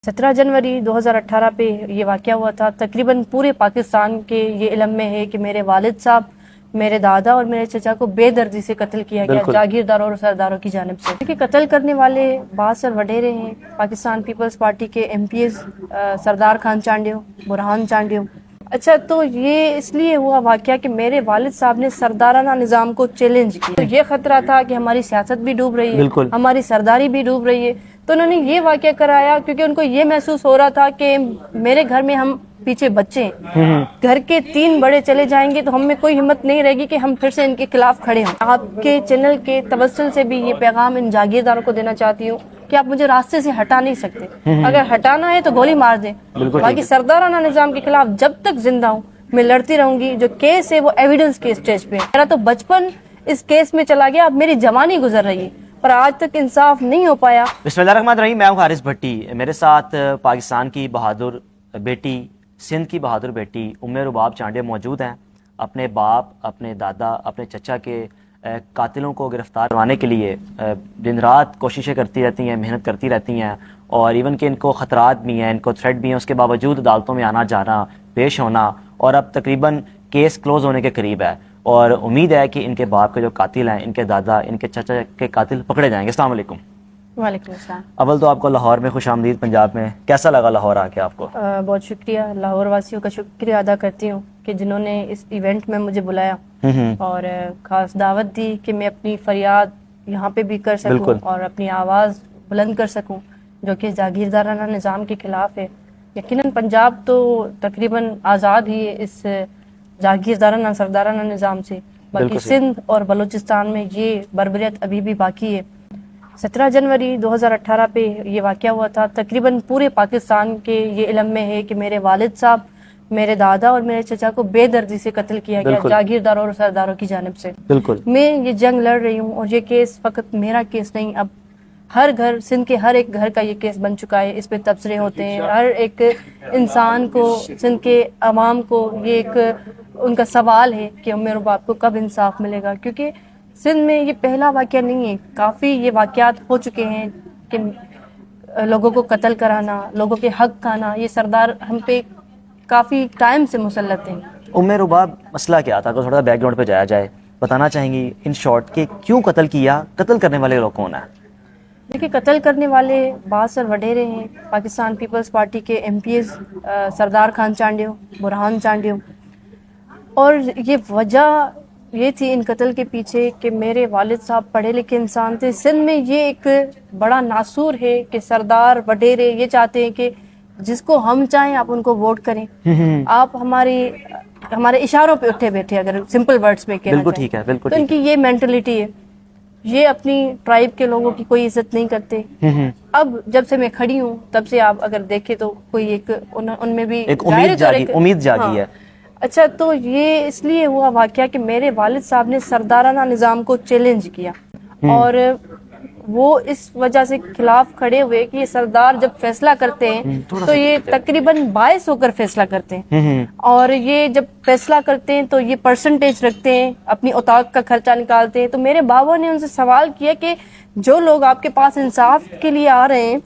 17 जनवरी 2018 पे ये वाक़या हुआ था। तकरीबन पूरे पाकिस्तान के ये इल्म में है कि मेरे वालिद साहब, मेरे दादा और मेरे चचा को बेदर्दी से कत्ल किया गया जागीरदारों और सरदारों की जानिब से। क्योंकि कत्ल करने वाले बासर वडेरे हैं पाकिस्तान पीपल्स पार्टी के MPs सरदार खान चांडियो, बुरहान चांडियो। अच्छा, तो ये इसलिए हुआ वाक़या कि मेरे वालिद साहब ने सरदाराना निज़ाम को चैलेंज किया। तो ये खतरा था कि हमारी सियासत भी डूब रही है, हमारी सरदारी भी डूब रही है। तो उन्होंने ये वाक़या कराया क्योंकि उनको ये महसूस हो रहा था कि मेरे घर में हम पीछे बच्चे हैं, घर के 3 बड़े चले जाएंगे तो हम में कोई हिम्मत नहीं रहेगी कि हम फिर से इनके खिलाफ खड़े हों। आपके चैनल के तवस्सुल से भी ये पैगाम इन जागीरदारों को देना चाहती हूँ कि आप मुझे रास्ते से हटा नहीं सकते। अगर हटाना है तो गोली मार दें, बाकी सरदाराना निजाम के खिलाफ जब तक जिंदा हूँ मैं लड़ती रहूंगी। जो केस है वो एविडेंस के स्टेज पे है। मेरा तो बचपन इस केस में चला गया, अब मेरी जवानी गुजर रही है, पर आज तक इंसाफ नहीं हो पाया। बिस्मिल्लाहिर्रहमानिर्रहीम। मैं हूं हारिस भट्टी। मेरे साथ पाकिस्तान की बहादुर बेटी, सिंध की बहादुर बेटी उम्मे रुबाब चांडिया मौजूद हैं। अपने बाप, अपने दादा, अपने चचा के कातिलों को गिरफ्तार करवाने के लिए दिन रात कोशिशें करती रहती हैं, मेहनत करती रहती हैं, और इवन कि इनको ख़तरात भी हैं, इनको थ्रेट भी हैं, उसके बावजूद अदालतों में आना जाना, पेश होना, और अब तकरीबन केस क्लोज़ होने के करीब है। और उम्मीद है कि इनके बाप के जो कातिल हैं, इनके दादा, इनके चचा के कातिल पकड़े जाएंगे। अस्सलाम वालेकुम। वालेकुम अस्सलाम। अव्वल तो आपको लाहौर में खुश आमदीद। पंजाब में कैसा लगा लाहौर आके आपको? बहुत शुक्रिया, लाहौर वासियों का शुक्रिया अदा करती हूँ कि जिन्होंने इस इवेंट में मुझे बुलाया और खास दावत दी कि मैं अपनी फरियाद यहाँ पे भी कर सकूँ और अपनी आवाज़ बुलंद कर सकूँ जो कि जागीरदाराना निज़ाम के खिलाफ है। यकीनन पंजाब तो तकरीबन आज़ाद ही है इस जागीरदाराना सरदाराना निज़ाम से, बाकी सिंध और बलूचिस्तान में ये बर्बरियत अभी भी बाकी है। 17 जनवरी 2018 पे ये वाक़या हुआ था। तकरीबन पूरे पाकिस्तान के ये इल्म में है कि मेरे वालिद साहब, मेरे दादा और मेरे चचा को बेदर्दी से कत्ल किया गया जागीरदारों और सरदारों की जानिब से। मैं ये जंग लड़ रही हूँ और ये केस फ़कत मेरा केस नहीं, अब हर घर, सिंध के हर एक घर का ये केस बन चुका है। इस पे तबसरे होते हैं, हर एक इंसान को, सिंध के अवाम को ये एक उनका सवाल है कि मेरे बाप को कब इंसाफ मिलेगा। क्योंकि सिंध में ये पहला वाक़या नहीं है, काफ़ी ये वाक़यात हो चुके हैं कि लोगों को कत्ल कराना, लोगों के हक खाना, ये सरदार हम पे काफ़ी टाइम से मुसल्लत हैं। उम्मे रुबाब, मसला क्या था? अगर थोड़ा बैकग्राउंड पे जाया जाए, बताना चाहेंगी इन शॉर्ट कि क्यों कत्ल किया, कत्ल करने वाले लोग कौन है? देखिए, कत्ल करने वाले बासर वडेरे हैं पाकिस्तान पीपल्स पार्टी के MPs सरदार खान चांडियो, बुरहान चांडियो। और ये वजह ये थी इन कत्ल के पीछे कि मेरे वालिद साहब पढ़े लिखे इंसान थे। सिंध में ये एक बड़ा नासूर है कि सरदार वडेरे ये चाहते हैं कि जिसको हम चाहें आप उनको वोट करें, आप हमारे इशारों पे उठे बैठे, अगर सिंपल वर्ड्स में कहना बिल्कुल ठीक है, बिल्कुल। तो इनकी ये मेंटलिटी है, ये अपनी ट्राइब के लोगों की कोई इज्जत नहीं करते। अब जब से मैं खड़ी हूँ तब से आप अगर देखें तो कोई एक उनमें भी एक उम्मीद जागी है। अच्छा, तो ये इसलिए हुआ वाक़या कि मेरे वालिद साहब ने सरदाराना निज़ाम को चैलेंज किया और वो इस वजह से खिलाफ खड़े हुए कि ये सरदार जब फैसला करते हैं तो ये तकरीबन बायस होकर फैसला करते हैं, और ये जब फैसला करते हैं तो ये परसेंटेज रखते हैं, अपनी औताक का खर्चा निकालते हैं। तो मेरे बाबा ने उनसे सवाल किया कि जो लोग आपके पास इंसाफ के लिए आ रहे हैं,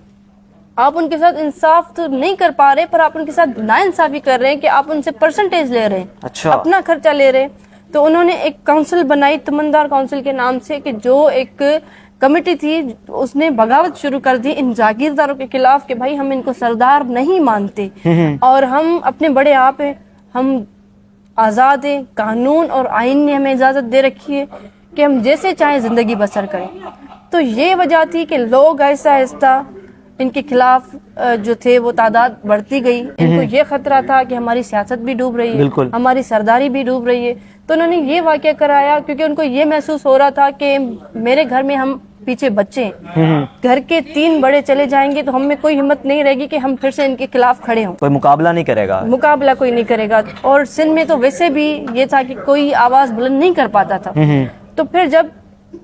आप उनके साथ इंसाफ तो नहीं कर पा रहे, पर आप उनके साथ नाइंसाफी कर रहे हैं कि आप उनसे परसेंटेज ले रहे हैं, अच्छा, अपना खर्चा ले रहे हैं। तो उन्होंने एक काउंसिल बनाई तमन्नादार काउंसिल के नाम से, कि जो एक कमेटी थी उसने बगावत शुरू कर दी इन जागीरदारों के खिलाफ कि भाई हम इनको सरदार नहीं मानते और हम अपने बड़े आप हैं, हम आज़ाद हैं, कानून और आइन ने हमें इजाज़त दे रखी है कि हम जैसे चाहें ज़िंदगी बसर करें। तो ये वजह थी कि लोग आहिस्ता आहिस्ता इनके खिलाफ जो थे वो तादाद बढ़ती गई। इनको ये खतरा था कि हमारी सियासत भी डूब रही है, हमारी सरदारी भी डूब रही है। तो उन्होंने ये वाक़या कराया क्योंकि उनको ये महसूस हो रहा था कि मेरे घर में हम पीछे बच्चे हैं, घर के 3 बड़े चले जाएंगे तो हम में कोई हिम्मत नहीं रहेगी कि हम फिर से इनके खिलाफ खड़े हों। कोई मुकाबला नहीं करेगा, मुकाबला कोई नहीं करेगा। और सिंध में तो वैसे भी ये था कि कोई आवाज बुलंद नहीं कर पाता था। तो फिर जब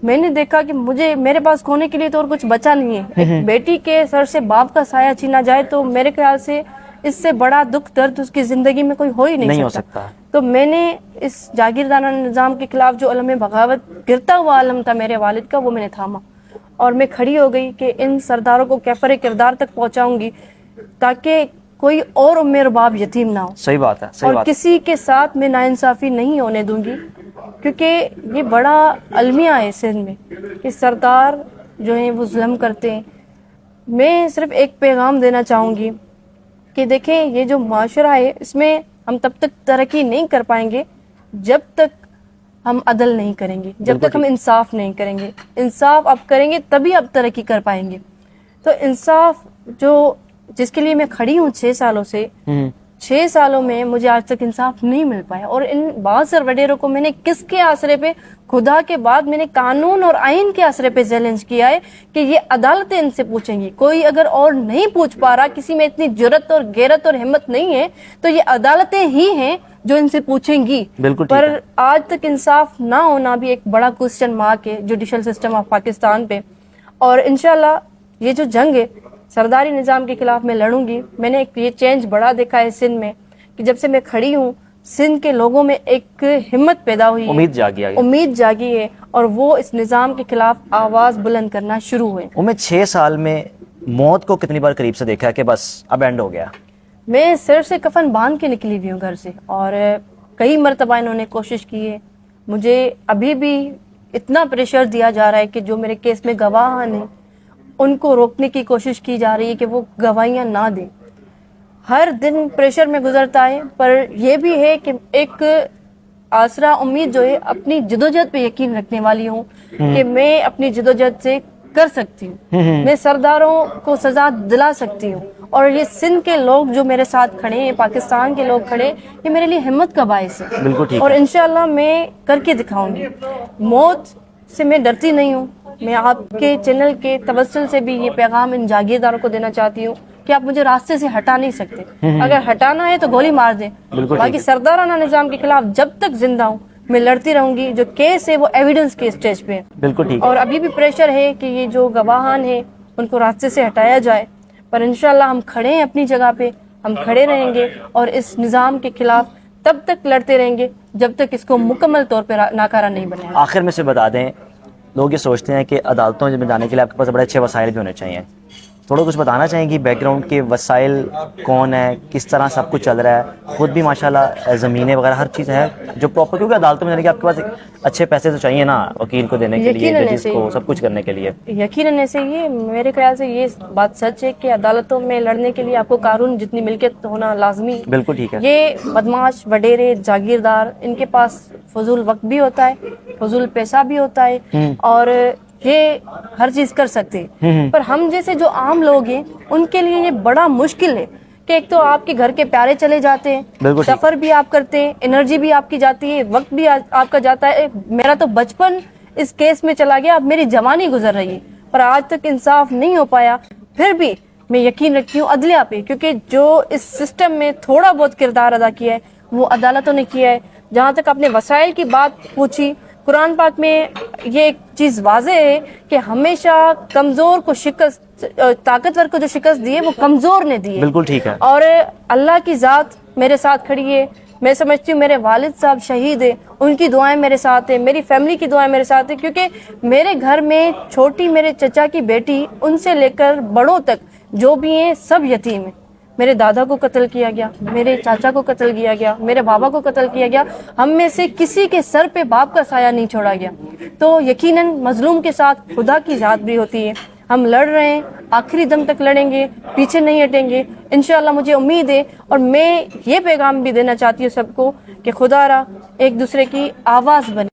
मैंने देखा कि मेरे पास खोने के लिए तो और कुछ बचा नहीं है, एक बेटी के सर से बाप का साया छीना जाए तो मेरे ख्याल से इससे बड़ा दुख दर्द उसकी जिंदगी में कोई हो ही नहीं सकता। तो मैंने इस जागीरदाराना निज़ाम के खिलाफ जो अलम बगावत गिरता हुआ अलम था मेरे वालिद का, वो मैंने थामा और मैं खड़ी हो गई कि इन सरदारों को कैफरे किरदार तक पहुंचाऊंगी। تاکہ کوئی اور ام رباب یتیم نہ ہو. صحیح بات ہے, صحیح اور بات. کسی کے ساتھ میں ناانصافی نہیں ہونے دوں گی, کیونکہ یہ بڑا المیہ ہے سندھ میں کہ سردار جو ہیں وہ ظلم کرتے ہیں. میں صرف ایک پیغام دینا چاہوں گی کہ دیکھیں یہ جو معاشرہ ہے اس میں ہم تب تک ترقی نہیں کر پائیں گے جب تک ہم عدل نہیں کریں گے, جب تک ہم انصاف نہیں کریں گے. انصاف اب کریں گے تبھی اب ترقی کر پائیں گے. تو انصاف جو جس کے لیے میں کھڑی ہوں 6 سالوں سے, 6 سالوں میں مجھے آج تک انصاف نہیں مل پایا. اور ان بعض وڈیروں کو میں نے کس کے آسرے پہ, خدا کے بعد میں نے قانون اور آئین کے آسرے پہ چیلنج کیا ہے کہ یہ عدالتیں ان سے پوچھیں گی. کوئی اگر اور نہیں پوچھ پا رہا, کسی میں اتنی جرت اور غیرت اور ہمت نہیں ہے, تو یہ عدالتیں ہی ہیں جو ان سے پوچھیں گی. بالکل. پر آج تک انصاف نہ ہونا بھی ایک بڑا کوسچن مارک ہے جوڈیشل سسٹم آف پاکستان پہ. اور انشاءاللہ یہ جو جنگ ہے سرداری نظام کے خلاف میں لڑوں گی. میں نے یہ چینج بڑا دیکھا ہے سندھ میں کہ جب سے میں کھڑی ہوں سندھ کے لوگوں میں ایک ہمت پیدا ہوئی ہے, امید جاگی ہے, اور وہ اس نظام کے خلاف آواز بلند کرنا شروع ہوئے. میں 6 سال میں موت کو کتنی بار قریب سے دیکھا ہے کہ بس اب اینڈ ہو گیا. میں سر سے کفن باندھ کے نکلی ہوئی ہوں گھر سے, اور کئی مرتبہ انہوں نے کوشش کی ہے. مجھے ابھی بھی اتنا پریشر دیا جا رہا ہے کہ جو میرے کیس میں گواہ ہیں ان کو روکنے کی کوشش کی جا رہی ہے کہ وہ گواہیاں نہ دیں. ہر دن پریشر میں گزرتا ہے, پر یہ بھی ہے کہ ایک آسرا امید جو ہے اپنی جدوجہد پہ یقین رکھنے والی ہوں کہ میں اپنی جدوجہد سے کر سکتی ہوں, میں سرداروں کو سزا دلا سکتی ہوں. اور یہ سندھ کے لوگ جو میرے ساتھ کھڑے ہیں, پاکستان کے لوگ کھڑے, یہ میرے لیے ہمت کا باعث ہے. بالکل ٹھیک. اور انشاءاللہ میں کر کے دکھاؤں گی. موت سے میں ڈرتی نہیں ہوں. میں آپ کے چینل کے توسل سے بھی یہ پیغام ان جاگیرداروں کو دینا چاہتی ہوں کہ آپ مجھے راستے سے ہٹا نہیں سکتے. اگر ہٹانا ہے تو گولی مار دیں. باقی سردارانہ نظام کے خلاف جب تک زندہ ہوں میں لڑتی رہوں گی. جو کیس ہے وہ ایویڈنس کے اسٹیج پہ. بالکل ٹھیک. اور ابھی بھی پریشر ہے کہ یہ جو گواہان ہیں ان کو راستے سے ہٹایا جائے. پر انشاءاللہ ہم کھڑے ہیں اپنی جگہ پہ, ہم کھڑے رہیں گے اور اس نظام کے خلاف تب تک لڑتے رہیں گے جب تک اس کو مکمل طور پہ ناکارہ نہیں بنایا. آخر میں سے بتا دیں, لوگ یہ سوچتے ہیں کہ عدالتوں میں جانے کے لیے آپ کے پاس بڑے اچھے وسائل بھی ہونے چاہیے. تھوڑا کچھ بتانا چاہیں گی بیک گراؤنڈ کے وسائل کون ہے, کس طرح سب کچھ چل رہا ہے؟ خود بھی ماشاءاللہ زمینیں وغیرہ ہر چیز ہے جو پراپر, کیونکہ عدالتوں میں جانے کے آپ کے پاس اچھے پیسے تو چاہیے نا وکیل کو دینے کے لیے, ججز کو سب کچھ کرنے کے لیے. یقیناً ایسے ہی میرے خیال سے یہ بات سچ ہے کہ عدالتوں میں لڑنے کے لیے آپ کو قانون جتنی ملکیت ہونا لازمی. بالکل ٹھیک ہے. یہ بدماش وڈیرے جاگیردار ان کے پاس فضول وقت بھی ہوتا ہے, فضول پیسہ بھی ہوتا ہے, اور یہ ہر چیز کر سکتے ہیں. پر ہم جیسے جو عام لوگ ہیں ان کے لیے یہ بڑا مشکل ہے کہ ایک تو آپ کے گھر کے پیارے چلے جاتے ہیں, سفر بھی آپ کرتے ہیں, انرجی بھی آپ کی جاتی ہے, وقت بھی آپ کا جاتا ہے. میرا تو بچپن اس کیس میں چلا گیا, اب میری جوانی گزر رہی ہے, پر آج تک انصاف نہیں ہو پایا. پھر بھی میں یقین رکھتی ہوں عدلیہ پہ, کیونکہ جو اس سسٹم میں تھوڑا بہت کردار ادا کیا ہے وہ عدالتوں نے کیا ہے. جہاں تک اپنے وسائل کی بات پوچھی, قرآن پاک میں یہ ایک چیز واضح ہے کہ ہمیشہ کمزور کو شکست, طاقتور کو جو شکست دی ہے وہ کمزور نے دی ہے. بالکل ٹھیک ہے. اور اللہ کی ذات میرے ساتھ کھڑی ہے. میں سمجھتی ہوں میرے والد صاحب شہید ہیں, ان کی دعائیں میرے ساتھ ہیں, میری فیملی کی دعائیں میرے ساتھ ہیں, کیونکہ میرے گھر میں چھوٹی میرے چچا کی بیٹی ان سے لے کر بڑوں تک جو بھی ہیں سب یتیم ہیں. میرے دادا کو قتل کیا گیا, میرے چاچا کو قتل کیا گیا, میرے بابا کو قتل کیا گیا. ہم میں سے کسی کے سر پہ باپ کا سایہ نہیں چھوڑا گیا. تو یقیناً مظلوم کے ساتھ خدا کی ذات بھی ہوتی ہے. ہم لڑ رہے ہیں, آخری دم تک لڑیں گے, پیچھے نہیں ہٹیں گے انشاءاللہ. مجھے امید ہے, اور میں یہ پیغام بھی دینا چاہتی ہوں سب کو کہ خدا را ایک دوسرے کی آواز بنے.